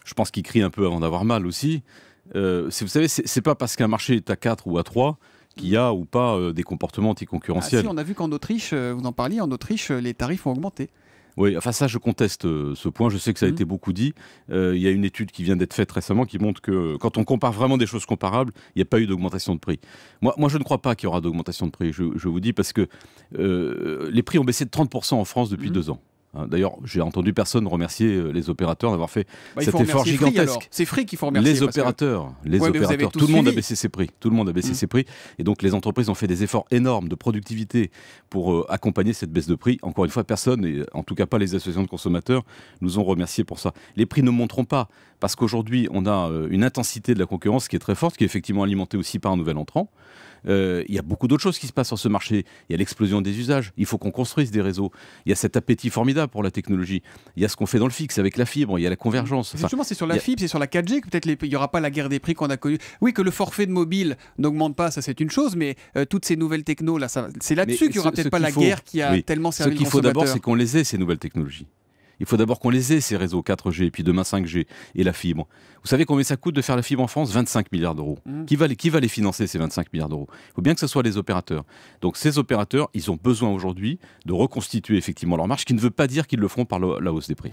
je pense qu'ils crient un peu avant d'avoir mal aussi. Vous savez, c'est pas parce qu'un marché est à 4 ou à 3 qu'il y a ou pas des comportements anticoncurrentiels. Si, on a vu qu'en Autriche, vous en parliez, en Autriche, les tarifs ont augmenté. Oui, enfin ça, je conteste ce point. Je sais que ça a été beaucoup dit. Il y a une étude qui vient d'être faite récemment qui montre que quand on compare vraiment des choses comparables, il n'y a pas eu d'augmentation de prix. Moi, je ne crois pas qu'il y aura d'augmentation de prix. Je vous dis parce que les prix ont baissé de 30% en France depuis 2 ans. D'ailleurs, j'ai entendu personne remercier les opérateurs d'avoir fait cet effort gigantesque. C'est Free qu'il faut remercier. Les opérateurs, tout le monde a baissé ses prix. Tout le monde a baissé ses prix. Et donc, les entreprises ont fait des efforts énormes de productivité pour accompagner cette baisse de prix. Encore une fois, personne, et en tout cas pas les associations de consommateurs, nous ont remerciés pour ça. Les prix ne monteront pas parce qu'aujourd'hui, on a une intensité de la concurrence qui est très forte, qui est effectivement alimentée aussi par un nouvel entrant. Il y a beaucoup d'autres choses qui se passent sur ce marché. Il y a l'explosion des usages. Il faut qu'on construise des réseaux. Il y a cet appétit formidable pour la technologie. Il y a ce qu'on fait dans le fixe avec la fibre. Il y a la convergence. Justement, c'est sur la fibre, c'est sur la 4G que peut-être il n'y aura pas la guerre des prix qu'on a connue. Oui, que le forfait de mobile n'augmente pas, ça c'est une chose, mais toutes ces nouvelles technos, là, c'est là-dessus qu'il n'y aura peut-être pas la guerre qui a tellement servi le consommateur. Ce qu'il faut d'abord, c'est qu'on les ait, ces nouvelles technologies. Il faut d'abord qu'on les ait, ces réseaux 4G, puis demain 5G et la fibre. Vous savez combien ça coûte de faire la fibre en France? 25 milliards d'euros. Qui va les financer, ces 25 milliards d'euros? Il faut bien que ce soit les opérateurs. Donc ces opérateurs, ils ont besoin aujourd'hui de reconstituer effectivement leur marge, ce qui ne veut pas dire qu'ils le feront par la hausse des prix.